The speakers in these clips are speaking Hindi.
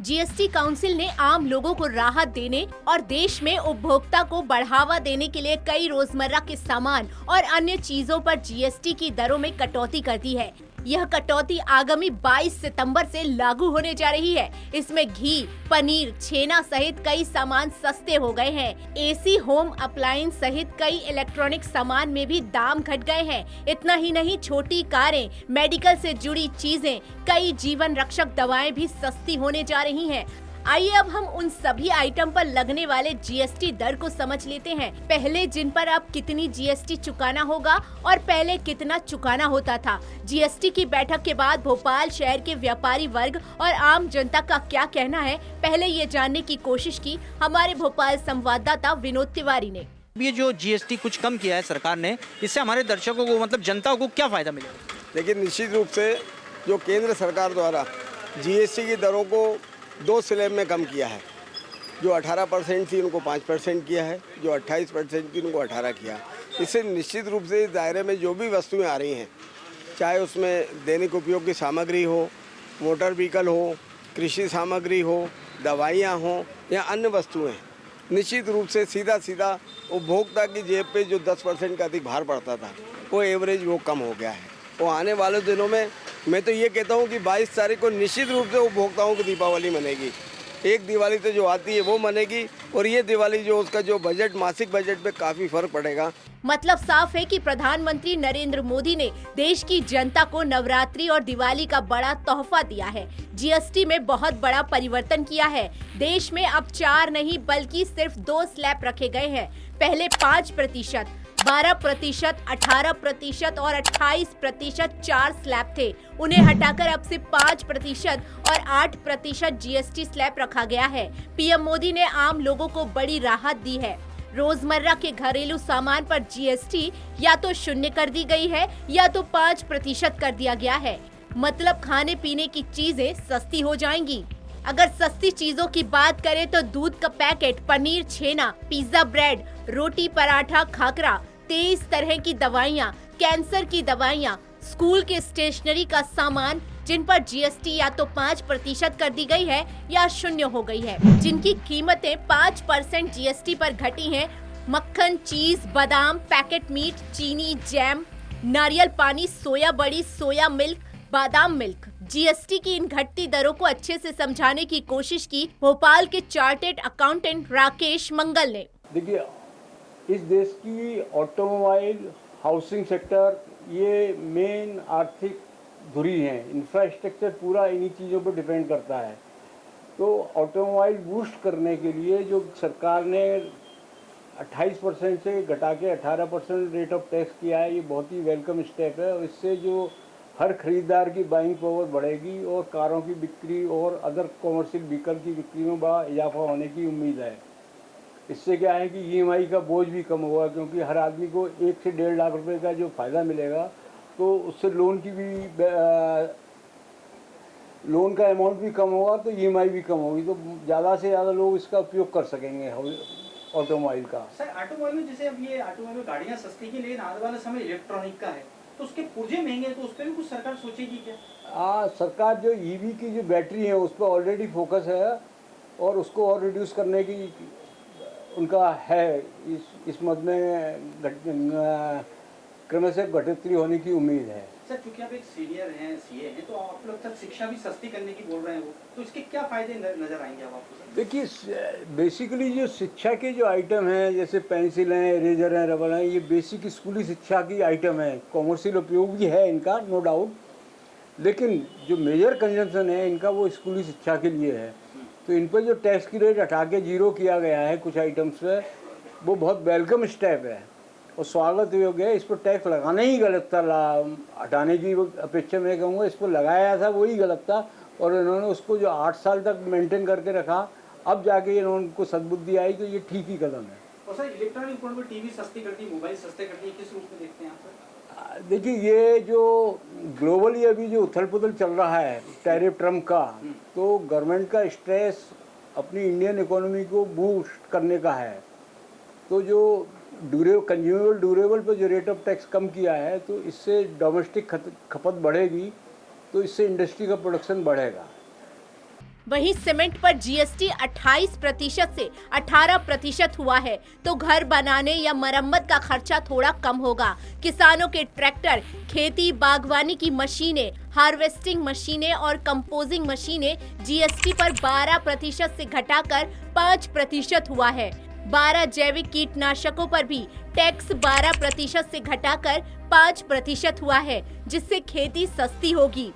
जीएसटी काउंसिल ने आम लोगों को राहत देने और देश में उपभोक्ता को बढ़ावा देने के लिए कई रोजमर्रा के सामान और अन्य चीजों पर जीएसटी की दरों में कटौती कर दी है। यह कटौती आगामी 22 सितंबर से लागू होने जा रही है। इसमें घी, पनीर, छेना सहित कई सामान सस्ते हो गए हैं। एसी, होम अप्लायंस सहित कई इलेक्ट्रॉनिक सामान में भी दाम घट गए हैं। इतना ही नहीं, छोटी कारें, मेडिकल से जुड़ी चीजें, कई जीवन रक्षक दवाएं भी सस्ती होने जा रही हैं। आइए अब हम उन सभी आइटम पर लगने वाले जीएसटी दर को समझ लेते हैं। पहले जिन पर अब कितनी जीएसटी चुकाना होगा और पहले कितना चुकाना होता था। जीएसटी की बैठक के बाद भोपाल शहर के व्यापारी वर्ग और आम जनता का क्या कहना है, पहले ये जानने की कोशिश की हमारे भोपाल संवाददाता विनोद तिवारी ने। ये जो जीएसटी कुछ कम किया है सरकार ने, इससे हमारे दर्शकों को मतलब जनता को क्या फायदा मिलेगा? लेकिन निश्चित रूप से जो केंद्र सरकार द्वारा जीएसटी की दरों को 2 स्लैब में कम किया है। जो 18% थी उनको 5% किया है, जो 28% थी उनको 18 किया। इससे निश्चित रूप से इस दायरे में जो भी वस्तुएं आ रही हैं, चाहे उसमें दैनिक उपयोग की सामग्री हो, मोटर व्हीकल हो, कृषि सामग्री हो, दवाइयाँ हों या अन्य वस्तुएं, निश्चित रूप से सीधा उपभोक्ता की जेब पे जो 10% का अधिक भार पड़ता था, वो एवरेज वो कम हो गया है। वो आने वाले दिनों में मैं तो ये कहता हूँ कि 22 तारीख को निश्चित रूप से उपभोक्ताओं की दीपावली मनेगी। एक दिवाली तो जो आती है वो मनेगी, और ये दिवाली जो उसका जो बजट, मासिक बजट पे काफ़ी फर्क पड़ेगा। मतलब साफ है कि प्रधानमंत्री नरेंद्र मोदी ने देश की जनता को नवरात्रि और दिवाली का बड़ा तोहफा दिया है। जीएसटी में बहुत बड़ा परिवर्तन किया है। देश में अब 4 नहीं बल्कि सिर्फ 2 स्लैब रखे गए हैं। पहले 5%, 12%, 18% और 28% 4 स्लैब थे। उन्हें हटाकर अब सिर्फ 5% और 8% जीएसटी स्लैब रखा गया है। पीएम मोदी ने आम लोगों को बड़ी राहत दी है। रोजमर्रा के घरेलू सामान पर जीएसटी या तो 0 कर दी गई है या तो 5% कर दिया गया है। मतलब खाने पीने की चीजें सस्ती हो जाएंगी। अगर सस्ती चीजों की बात करें तो दूध का पैकेट, पनीर, छेना, पिज्जा, ब्रेड, रोटी, पराठा, खाकरा, 23 तरह की दवाइयाँ, कैंसर की दवाइयाँ, स्कूल के स्टेशनरी का सामान, जिन पर जीएसटी या तो 5% कर दी गई है या 0 हो गई है, जिनकी कीमतें 5% जीएसटी पर घटी हैं। मक्खन, चीज, बादाम, पैकेट मीट, चीनी, जैम, नारियल पानी, सोया बड़ी, सोया मिल्क, बादाम मिल्क। जीएसटी की इन घटती दरों को अच्छे से समझाने की कोशिश की भोपाल के चार्टेड अकाउंटेंट राकेश मंगल ने। देखिए, इस देश की ऑटोमोबाइल, हाउसिंग सेक्टर ये मेन आर्थिक धुरी हैं। इंफ्रास्ट्रक्चर पूरा इन्हीं चीज़ों पर डिपेंड करता है। तो ऑटोमोबाइल बूस्ट करने के लिए जो सरकार ने 28% से घटा के 18% रेट ऑफ टैक्स किया है, ये बहुत ही वेलकम स्टेप है। और इससे जो हर खरीदार की बाइंग पावर बढ़ेगी और कारों की बिक्री और अदर कॉमर्शियल व्हीकल की बिक्री में बड़ा इजाफा होने की उम्मीद है। इससे क्या है कि ईएमआई का बोझ भी कम होगा, क्योंकि हर आदमी को 1 से 1.5 लाख रुपए का जो फ़ायदा मिलेगा, तो उससे लोन का अमाउंट भी कम होगा, तो ईएमआई भी कम होगी, तो ज़्यादा से ज़्यादा लोग इसका उपयोग कर सकेंगे ऑटोमोबाइल का। सर, ऑटोमोबाइल में जैसे अब ये ऑटोमोबाइल गाड़ियाँ सस्ती की, लेकिन आने वाला समय इलेक्ट्रॉनिक का है, तो उसके पुर्जे महंगे हैं, तो उस पर भी कुछ सरकार सोचेगी क्या? सरकार जो ईवी की जो बैटरी है उस पर ऑलरेडी फोकस है, और उसको और रिड्यूस करने की उनका है। इस मद में क्रमशः बढ़ोतरी होने की उम्मीद है। सर, क्योंकि आप एक सीनियर हैं, सीए हैं, तो आप लोग तक शिक्षा भी सस्ती करने की बोल रहे हैं, तो इसके क्या फायदे नजर आएंगे अब आपको? देखिए, बेसिकली जो शिक्षा के जो आइटम हैं, जैसे पेंसिल हैं, इरेजर हैं, रबर हैं, ये बेसिक स्कूली शिक्षा की आइटम है। कॉमर्शियल उपयोग भी है इनका, नो डाउट, लेकिन जो मेजर कंजम्पशन है इनका वो स्कूली शिक्षा के लिए है। तो इन पर जो टैक्स की रेट हटा के 0 किया गया है कुछ आइटम्स पे, वो बहुत वेलकम स्टेप है और स्वागत योग्य है। इस पर टैक्स लगाना ही गलत था, हटाने की अपेक्षा मैं कहूँगा इस पर लगाया था वही गलत था, और इन्होंने उसको जो 8 साल तक मेंटेन करके रखा, अब जाके इन्होंने को सद्बुद्धि आई, तो ये ठीक ही कदम है। और सर, इलेक्ट्रॉनिक उपकरण पर टीवी सस्ती करती, मोबाइल सस्ते करती, किस रूप में देखते हैं आप? देखिए, ये जो ग्लोबली अभी जो उथल पुथल चल रहा है टैरिफ ट्रम्प का, तो गवर्नमेंट का स्ट्रेस अपनी इंडियन इकोनॉमी को बूस्ट करने का है। तो जो कंज्यूमेबल ड्यूरेबल पर जो रेट ऑफ टैक्स कम किया है, तो इससे डोमेस्टिक खपत बढ़ेगी, तो इससे इंडस्ट्री का प्रोडक्शन बढ़ेगा। वहीं सीमेंट पर जीएसटी 28% से 18% हुआ है, तो घर बनाने या मरम्मत का खर्चा थोड़ा कम होगा। किसानों के ट्रैक्टर, खेती बागवानी की मशीनें, हार्वेस्टिंग मशीनें और कंपोजिंग मशीनें जीएसटी पर 12% से घटाकर 5% हुआ है। 12 जैविक कीटनाशकों पर भी टैक्स 12% से घटाकर 5% हुआ है, जिससे खेती सस्ती होगी।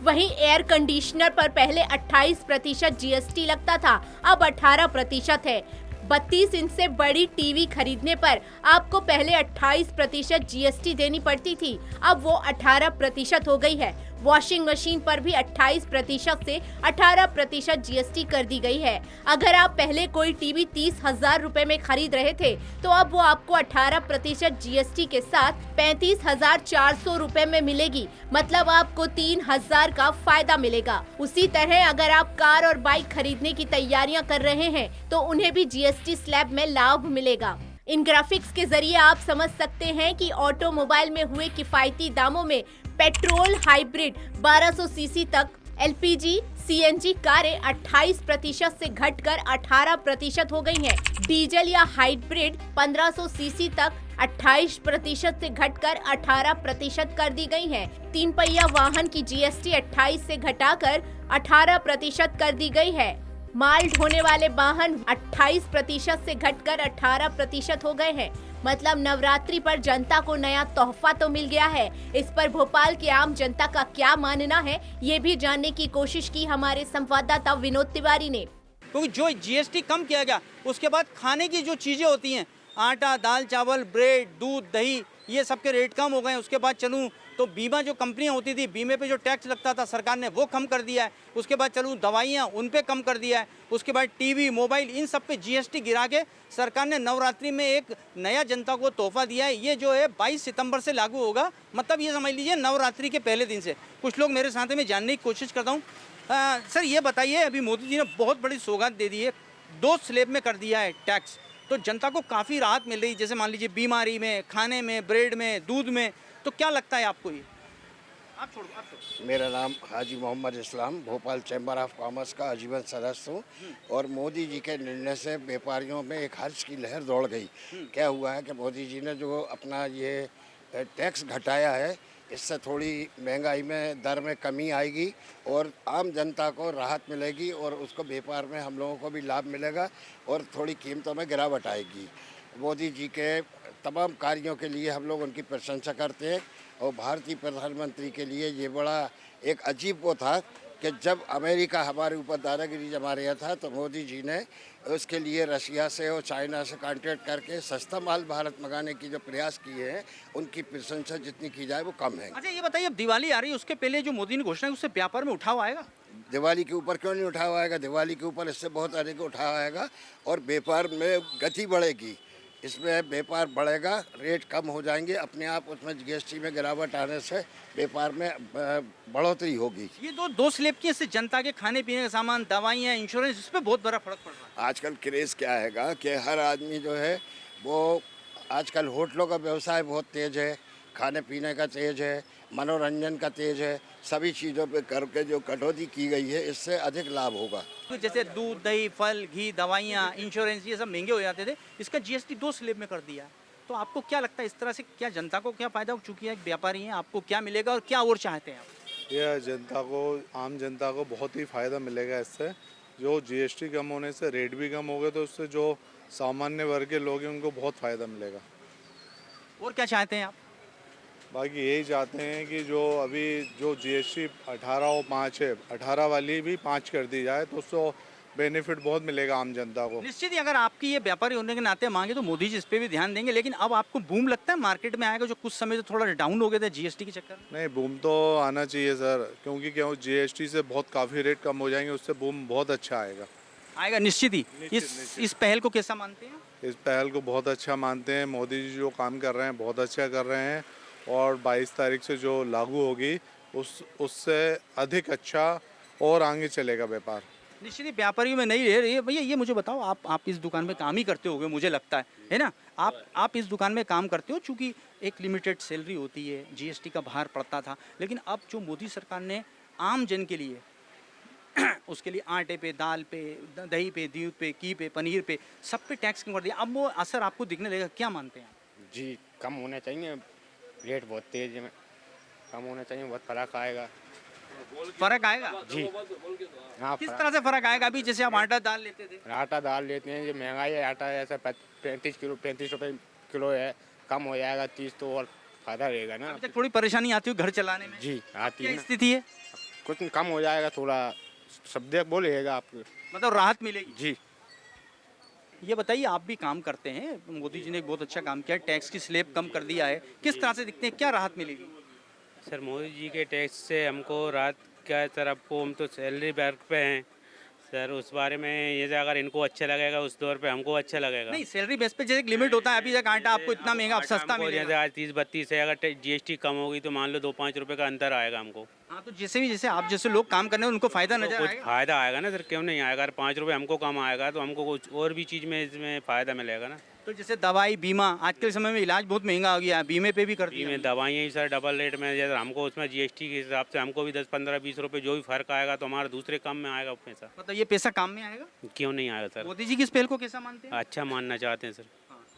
वहीं एयर कंडीशनर पर पहले 28% जीएसटी लगता था, अब 18% है। 32 इंच से बड़ी टीवी खरीदने पर आपको पहले 28% जीएसटी देनी पड़ती थी, अब वो 18% हो गई है। वॉशिंग मशीन पर भी 28% से 18% जीएसटी कर दी गई है। अगर आप पहले कोई टीवी 30,000 रुपए में खरीद रहे थे, तो अब वो आपको 18% जीएसटी के साथ 35,400 रुपए में मिलेगी, मतलब आपको 3,000 का फायदा मिलेगा। उसी तरह अगर आप कार और बाइक खरीदने की तैयारियां कर रहे हैं, तो उन्हें भी जीएसटी स्लैब में लाभ मिलेगा। इन ग्राफिक्स के जरिए आप समझ सकते हैं कि ऑटोमोबाइल में हुए किफायती दामों में पेट्रोल हाइब्रिड 1200 सीसी तक, एलपीजी सीएनजी कारें 28% से घटकर 18% हो गई हैं। डीजल या हाइब्रिड 1500 सीसी तक 28% से घटकर 18% कर दी गई है। 3 पहिया वाहन की जीएसटी 28 से घटाकर 18% कर दी गई है। माल ढोने वाले वाहन 28% से घटकर 18% हो गए हैं। मतलब नवरात्रि पर जनता को नया तोहफा तो मिल गया है। इस पर भोपाल के आम जनता का क्या मानना है, ये भी जानने की कोशिश की हमारे संवाददाता विनोद तिवारी ने। क्योंकि जो जीएसटी कम किया गया, उसके बाद खाने की जो चीज़ें होती हैं, आटा, दाल, चावल, ब्रेड, दूध, दही, ये सब के रेट कम हो गए। उसके बाद चलूँ तो बीमा जो कंपनियां होती थी, बीमे पे जो टैक्स लगता था सरकार ने वो कम कर दिया है। उसके बाद चलूँ दवाइयाँ, उन पे कम कर दिया है। उसके बाद टीवी, मोबाइल, इन सब पे जीएसटी गिरा के सरकार ने नवरात्रि में एक नया जनता को तोहफा दिया है। ये जो है 22 सितंबर से लागू होगा, मतलब ये समझ लीजिए नवरात्रि के पहले दिन से। कुछ लोग मेरे साथ में जानने की कोशिश करता हूँ। सर ये बताइए, अभी मोदी जी ने बहुत बड़ी सौगात दे दी है, 2 स्लैब में कर दिया है टैक्स, तो जनता को काफ़ी राहत मिल रही है, जैसे मान लीजिए बीमारी में, खाने में, ब्रेड में, दूध में, तो क्या लगता है आपको ये? आप छोड़ो। मेरा नाम हाजी मोहम्मद इस्लाम, भोपाल चैम्बर ऑफ कॉमर्स का आजीवन सदस्य हूँ। और मोदी जी के निर्णय से व्यापारियों में एक हर्ष की लहर दौड़ गई। क्या हुआ है कि मोदी जी ने जो अपना ये टैक्स घटाया है, इससे थोड़ी महंगाई में दर में कमी आएगी और आम जनता को राहत मिलेगी और उसको व्यापार में हम लोगों को भी लाभ मिलेगा और थोड़ी कीमतों में गिरावट आएगी। मोदी जी के तमाम कार्यों के लिए हम लोग उनकी प्रशंसा करते हैं। और भारतीय प्रधानमंत्री के लिए ये बड़ा एक अजीब वो था कि जब अमेरिका हमारे ऊपर दादागिरी जमा रहा था, तो मोदी जी ने उसके लिए रशिया से और चाइना से कॉन्ट्रैक्ट करके सस्ता माल भारत मंगाने की जो प्रयास किए हैं, उनकी प्रशंसा जितनी की जाए वो कम है। अच्छा ये बताइए, अब दिवाली आ रही है, उसके पहले जो मोदी ने घोषणा की, उससे व्यापार में उठाव आएगा? दिवाली के ऊपर क्यों नहीं उठाव आएगा? दिवाली के ऊपर इससे बहुत अधिक उठाव आएगा और व्यापार में गति बढ़ेगी। इसमें व्यापार बढ़ेगा, रेट कम हो जाएंगे अपने आप। उसमें जीएसटी में गिरावट आने से व्यापार में बढ़ोतरी होगी। ये 2 स्लैब की, इससे जनता के खाने पीने का सामान, दवाइयाँ, इंश्योरेंस, इस पर बहुत बड़ा फर्क पड़ रहा है। आजकल क्रेज़ क्या हैगा कि हर आदमी जो है वो आजकल होटलों का व्यवसाय बहुत तेज़ है, खाने पीने का तेज़ है, मनोरंजन का तेज़ है। सभी चीज़ों पे करके जो कटौती की गई है, इससे अधिक लाभ होगा। तो जैसे दूध, दही, फल, घी, दवाइयाँ, इंश्योरेंस, ये सब महंगे हो जाते थे, इसका जीएसटी 2 स्लैब में कर दिया। तो आपको क्या लगता है, इस तरह से क्या जनता को क्या फ़ायदा? चूँकि एक व्यापारी हैं, आपको क्या मिलेगा और क्या और चाहते हैं आप? यह जनता को, आम जनता को बहुत ही फ़ायदा मिलेगा इससे। जो जीएसटी कम होने से रेट भी कम हो गए, तो उससे जो सामान्य वर्ग के लोग हैं उनको बहुत फ़ायदा मिलेगा। और क्या चाहते हैं आप? बाकी यही चाहते हैं कि जो अभी जो जीएसटी 18 और 5 है, 18 वाली भी 5 कर दी जाए, तो उससे बेनिफिट बहुत मिलेगा आम जनता को। निश्चित ही अगर आपकी ये व्यापारी होने के नाते मांगे तो मोदी जी इस पे भी ध्यान देंगे। लेकिन अब आपको बूम लगता है मार्केट में आएगा, जो कुछ समय से थोड़ा डाउन हो गया था जीएसटी के चक्कर में? नहीं, बूम तो आना चाहिए सर, क्योंकि क्यों जीएसटी से बहुत काफ़ी रेट कम हो जाएंगे, उससे बूम बहुत अच्छा आएगा। निश्चित ही। निश्चित। इस पहल को कैसा मानते हैं? इस पहल को बहुत अच्छा मानते हैं। मोदी जी जो काम कर रहे हैं बहुत अच्छा कर रहे हैं और 22 तारीख से जो लागू होगी उससे अधिक अच्छा और आगे चलेगा व्यापार। निश्चित ही व्यापारियों में नहीं रह रही है। भैया ये मुझे बताओ, आप इस दुकान में काम ही करते होगे मुझे लगता है ना? आप इस दुकान में काम करते हो, चूँकि एक लिमिटेड सैलरी होती है, जीएसटी का भार पड़ता था, लेकिन अब जो मोदी सरकार ने आम जन के लिए उसके लिए आटे पे, दाल पे, दही पे, दूध पे, घी पे, पनीर पे, सब पे टैक्स कम कर दिया। अब वो असर आपको दिखने लगेगा, क्या मानते हैं आप? जी कम होने चाहिए, रेट बहुत तेज में कम होना चाहिए, बहुत फर्क आएगा। फर्क आएगा जी हाँ, किस तरह से फर्क आएगा? अभी जैसे आप आटा दाल लेते थे, आटा दाल लेते हैं, ये महंगाई है, आटा ऐसा 35 रुपए किलो है, कम हो जाएगा 30 तो और फायदा रहेगा ना। अभी तक थोड़ी परेशानी आती है घर चलाने में, जी आती क्या है ना, स्थिति है? कुछ कम हो जाएगा, थोड़ा शब्द बोलेगा आपको। मतलब राहत मिलेगी। जी ये बताइए, आप भी काम करते हैं, मोदी जी ने एक बहुत अच्छा काम किया, टैक्स की स्लैब कम कर दिया है, किस तरह से दिखते हैं, क्या राहत मिलेगी? सर मोदी जी के टैक्स से हमको राहत क्या है सर, आपको हम तो सैलरी वर्क पे हैं सर, उस बारे में ये जो अगर इनको अच्छा लगेगा उस दौर पे हमको अच्छा लगेगा। नहीं, सैलरी बेस पे जैसे एक लिमिट होता है, अभी तक आटा आपको इतना महंगा अब सस्ता हमको मिलेगा। जैसे आज 30-32 है, अगर GST कम होगी तो मान लो 2-5 रुपए का अंतर आएगा हमको, हाँ, तो जैसे आप जैसे लोग काम करने हैं उनको फायदा नजर कुछ आएगा। फायदा आएगा ना सर, क्यों नहीं आएगा? अगर 5 रुपए हमको कम आएगा तो हमको कुछ और भी चीज़ में इसमें फ़ायदा मिलेगा ना। तो जैसे दवाई, बीमा, आज के समय में इलाज बहुत महंगा हो गया है, बीमे पे भी करती जी है। में दवाइयाँ ही सर डबल रेट में, जैसे हमको उसमें GST के हिसाब से हमको भी 10-15-20 रुपए जो भी फर्क आएगा तो हमारा दूसरे काम में आएगा पैसा, मतलब ये पैसा काम में आएगा। क्यों नहीं आएगा सर? मोदी जी की इस पहल को कैसा मानते हैं? अच्छा मानना चाहते हैं सर।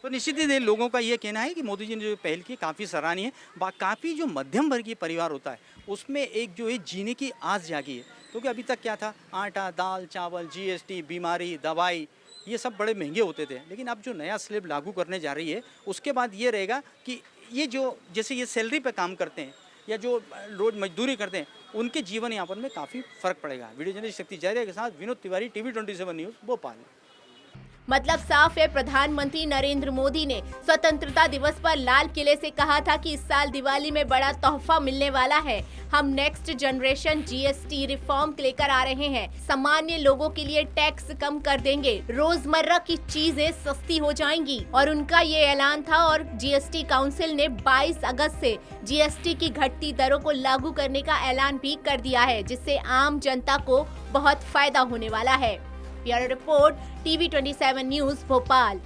तो निश्चित ही लोगों का ये कहना है कि मोदी जी ने जो पहल की काफ़ी सराहनीय है। काफ़ी जो मध्यम वर्गीय परिवार होता है उसमें एक जो है जीने की आस जागी है, क्योंकि अभी तक क्या था, आटा, दाल, चावल, GST, बीमारी, दवाई, ये सब बड़े महंगे होते थे। लेकिन अब जो नया स्लैब लागू करने जा रही है उसके बाद ये रहेगा कि ये जो जैसे ये सैलरी पे काम करते हैं या जो रोज मजदूरी करते हैं उनके जीवन यापन में काफ़ी फर्क पड़ेगा। वीडियो जर्नलिस्ट शक्ति जयरे के साथ विनोद तिवारी, TV27 न्यूज़, भोपाल। मतलब साफ है, प्रधानमंत्री नरेंद्र मोदी ने स्वतंत्रता दिवस पर लाल किले से कहा था कि इस साल दिवाली में बड़ा तोहफा मिलने वाला है। हम नेक्स्ट जनरेशन GST रिफॉर्म लेकर आ रहे हैं। सामान्य लोगों के लिए टैक्स कम कर देंगे, रोजमर्रा की चीजें सस्ती हो जाएंगी, और उनका ये ऐलान था। और GST काउंसिल ने 22 अगस्त से GST की घटती दरों को लागू करने का ऐलान भी कर दिया है, जिससे आम जनता को बहुत फायदा होने वाला है। Bureau report, TV27 news, Bhopal.